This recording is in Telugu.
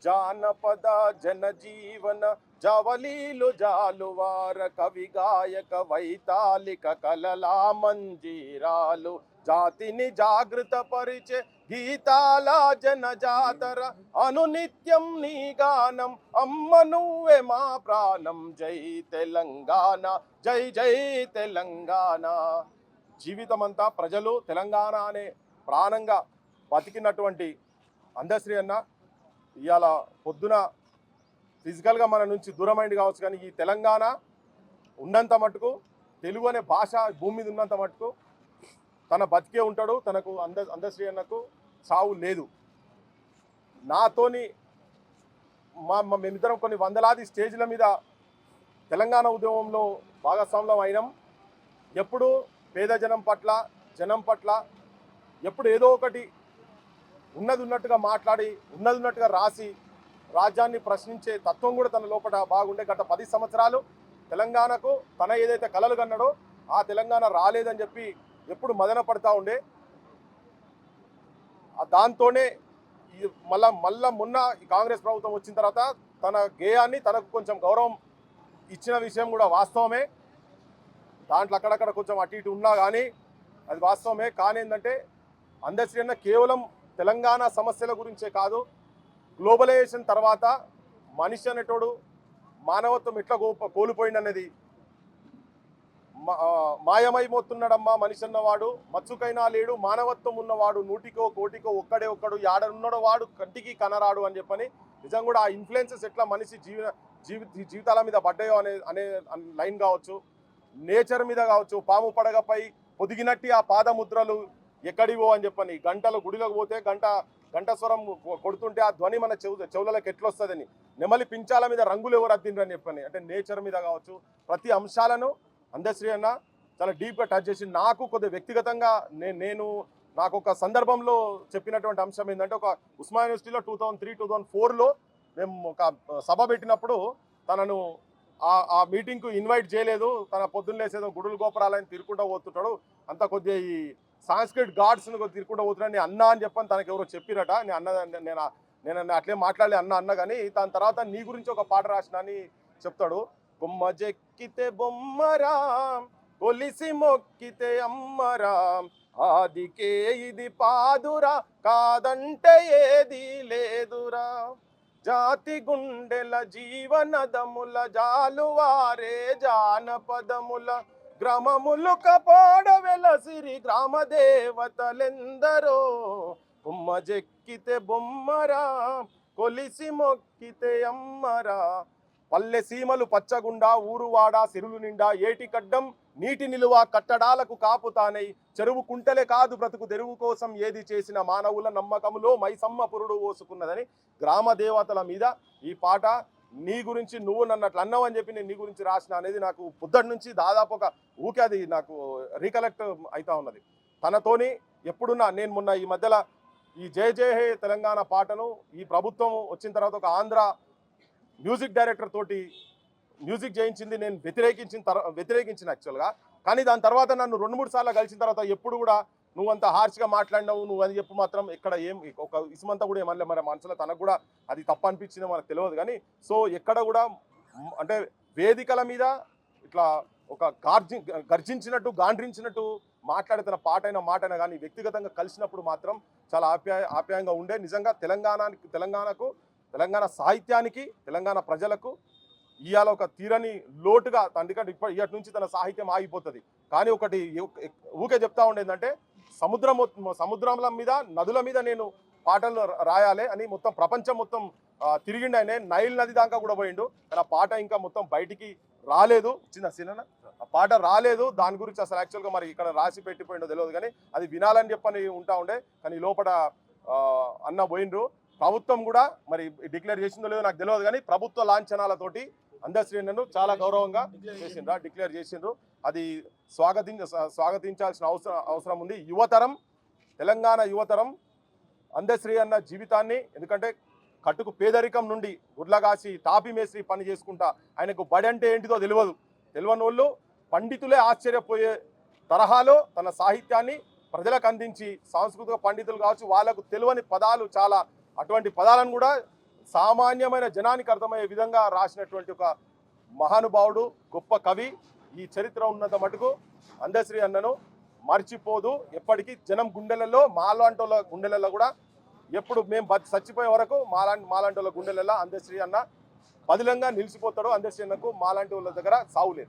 జానపద జనజీవన జవలీలు జాలువార కవి గాయక వైతాళిక కలలా మంజీరాలు జాతిని జాగృత పరిచే గీతాల జనజాతర అనునిత్యం నీ గానం అమ్మ నువ్వే మా ప్రాణం జై తెలంగాణ జై జై తెలంగాణ. జీవితమంతా ప్రజలు తెలంగాణ అనే ప్రాణంగా బతికినటువంటి అందశ్రీ అన్న ఇవాళ పొద్దున ఫిజికల్గా మన నుంచి దూరమైంది కావచ్చు, కానీ ఈ తెలంగాణ ఉన్నంత మటుకు తెలుగు అనే భాష భూమి మీద ఉన్నంత మటుకు తన బతికే ఉంటాడు. తనకు అందశ్రీ అన్నకు చావు లేదు. నాతోని మేమిద్దరం కొన్ని వందలాది స్టేజ్ల మీద తెలంగాణ ఉద్యమంలో భాగస్వామ్యం అయినాం. ఎప్పుడు పేద జనం పట్ల ఎప్పుడు ఏదో ఒకటి ఉన్నది ఉన్నట్టుగా మాట్లాడి ఉన్నది ఉన్నట్టుగా రాసి రాజ్యాన్ని ప్రశ్నించే తత్వం కూడా తన లోపల బాగుండే. గత 10 సంవత్సరాలు తెలంగాణకు తన ఏదైతే కలలు కన్నాడో ఆ తెలంగాణ రాలేదని చెప్పి ఎప్పుడు మదన పడతా ఉండే. దాంతోనే మళ్ళా మొన్న కాంగ్రెస్ ప్రభుత్వం వచ్చిన తర్వాత తన గేయాన్ని తనకు కొంచెం గౌరవం ఇచ్చిన విషయం కూడా వాస్తవమే. దాంట్లో అక్కడక్కడ కొంచెం అటు ఇటు ఉన్నా కానీ అది వాస్తవమే. కానీ ఏంటంటే అందశ్రీ అన్న కేవలం తెలంగాణ సమస్యల గురించే కాదు, గ్లోబలైజేషన్ తర్వాత మనిషి అనేటోడు మానవత్వం ఎట్లా కోల్పోయిందనేది మాయమైపోతున్నాడమ్మా మనిషి అన్నవాడు మచ్చుకైనా లేడు మానవత్వం ఉన్నవాడు నూటికో కోటికో ఒక్కడే ఒక్కడు యాడనున్నాడో వాడు కంటికి కనరాడు అని చెప్పని నిజంగా కూడా ఆ ఇన్ఫ్లుయెన్సెస్ ఎట్లా మనిషి జీవితాల మీద పడ్డాయో అనే లైన్ కావచ్చు, నేచర్ మీద కావచ్చు. పాము పడగపై పొదిగినట్టి ఆ పాదముద్రలు ఎక్కడివో అని చెప్పని గంటలు గుడిలోకి పోతే గంట స్వరం కొడుతుంటే ఆ ధ్వని మన చెవులకి ఎట్లొస్తుందని నెమలి పించాల మీద రంగులు ఎవరు అద్దిండ్రు అని చెప్పని అంటే నేచర్ మీద కావచ్చు ప్రతి అంశాలను అందశ్రీ అన్న చాలా డీప్గా టచ్ చేసి నాకు కొద్దిగా వ్యక్తిగతంగా నాకు ఒక సందర్భంలో చెప్పినటువంటి అంశం ఏంటంటే ఒక ఉస్మానియా యూనివర్సిటీలో 2003-2004లో మేము ఒక సభ పెట్టినప్పుడు తనను ఆ మీటింగ్కు ఇన్వైట్ చేయలేదు. తన పొద్దున్న లేసేదో గుడులు గోపురాలని తిరుక్కుంటూ పోతుంటాడు, అంత కొద్దిగా ఈ సాంస్క్రిట్ గాడ్స్ని కొద్దిగా తిరుక్కుంటూ పోతున్నాడు. నేను అన్న అని చెప్పని తనకు ఎవరో చెప్పిరట. నేను అట్లే మాట్లాడలే అన్న కానీ దాని తర్వాత నీ గురించి ఒక పాట రాసిన అని చెప్తాడు. కొమ్మ జెక్కితే బొమ్మరా కొలిసి మొక్కితే అమ్మరా ఆదికే ఇది పాదురా కాదంటే ఏది లేదురా జాతి గుండెల జీవనదముల జాలువారే జానపదముల గ్రామములు కపోడ వెలసిరి గ్రామ దేవతలెందరో కొమ్మ జెక్కితే బొమ్మరా కొలిసి మొక్కితే అమ్మరా పల్లె సీమలు పచ్చగుండా ఊరువాడ సిరులు నిండా ఏటికడ్డం నీటి నిలువ కట్టడాలకు కాపుతానై చెరువు కుంటలే కాదు బ్రతుకు తెరువు కోసం ఏది చేసిన మానవుల నమ్మకములో మైసమ్మ పురుడు పోసుకున్నదని గ్రామ దేవతల మీద ఈ పాట నీ గురించి నువ్వు నన్నట్లు అన్నావు అని చెప్పి నేను నీ గురించి రాసిన అనేది నాకు పొద్దుటి నుంచి దాదాపు ఒక ఊకే అది నాకు రీకలెక్ట్ అవుతా ఉన్నది. తనతోని ఎప్పుడున్నా నేను మొన్న ఈ మధ్యలో ఈ జయ జయ హే తెలంగాణ పాటను ఈ ప్రభుత్వం వచ్చిన తర్వాత ఒక ఆంధ్ర మ్యూజిక్ డైరెక్టర్ తోటి మ్యూజిక్ చేయించింది నేను వ్యతిరేకించిన యాక్చువల్గా. కానీ దాని తర్వాత నన్ను 2-3 సార్లు కలిసిన తర్వాత ఎప్పుడు కూడా నువ్వు అంత హార్ష్గా మాట్లాడినావు నువ్వు అని చెప్పి మాత్రం ఎక్కడ ఏం ఒక ఇసుమంతా కూడా ఏమనలే. మరి మనసులో తనకు కూడా అది తప్పు అనిపించిందో మనకు తెలియదు. కానీ సో ఎక్కడ కూడా అంటే వేదికల మీద ఇట్లా ఒక గర్జించినట్టు గాండ్రించినట్టు మాట్లాడే తన పాటైన మాటైనా కానీ వ్యక్తిగతంగా కలిసినప్పుడు మాత్రం చాలా ఆప్యాయంగా ఉండే. నిజంగా తెలంగాణకు తెలంగాణ సాహిత్యానికి తెలంగాణ ప్రజలకు ఇవాళ ఒక తీరని లోటుగా ఎందుకంటే ఇప్పటి నుంచి తన సాహిత్యం ఆగిపోతుంది. కానీ ఒకటి ఊకే చెప్తా ఉండేదంటే సముద్రాల మీద నదుల మీద నేను పాటలు రాయాలి అని మొత్తం ప్రపంచం మొత్తం తిరిగిండు. ఆయన నైల్ నది దాకా కూడా పోయిండు. కానీ ఆ పాట ఇంకా మొత్తం బయటికి రాలేదు. చిన్న సినిమా ఆ పాట రాలేదు. దాని గురించి అసలు యాక్చువల్గా మరి ఇక్కడ రాసి పెట్టిపోయిండో తెలియదు. కానీ అది వినాలని చెప్పని ఉంటా ఉండే. కానీ లోపల అన్న పోయిండ్రు. ప్రభుత్వం కూడా మరి డిక్లేర్ చేసిందో లేదో నాకు తెలియదు. కానీ ప్రభుత్వ లాంఛనాలతోటి అందశ్రీను చాలా గౌరవంగా డిక్లేర్ చేసిండ్రు. అది స్వాగతించాల్సిన అవసరం ఉంది. తెలంగాణ యువతరం అందశ్రీ అన్న జీవితాన్ని, ఎందుకంటే కట్టుకు పేదరికం నుండి గుడ్లగాసి తాపి మేస్త్రి పని చేసుకుంటా ఆయనకు బడి అంటే ఏంటిదో తెలియని వాళ్ళు పండితులే ఆశ్చర్యపోయే తరహాలో తన సాహిత్యాన్ని ప్రజలకు అందించి సాంస్కృతిక పండితులు కావచ్చు వాళ్ళకు తెలియని పదాలు చాలా అటువంటి పదాలను కూడా సామాన్యమైన జనానికి అర్థమయ్యే విధంగా రాసినటువంటి ఒక మహానుభావుడు, గొప్ప కవి. ఈ చరిత్ర ఉన్నంత మటుకు అందశ్రీ అన్నను మర్చిపోదు. ఎప్పటికీ జనం గుండెలలో, మాలాంటి వాళ్ళ గుండెలలో కూడా ఎప్పుడు మేము చచ్చిపోయే వరకు మాలాంటి వాళ్ళ గుండెలలో అందశ్రీ అన్న బదిలంగా నిలిచిపోతాడు. అందశ్రీ అన్నకు మాలాంటి వాళ్ళ దగ్గర సావులేదు.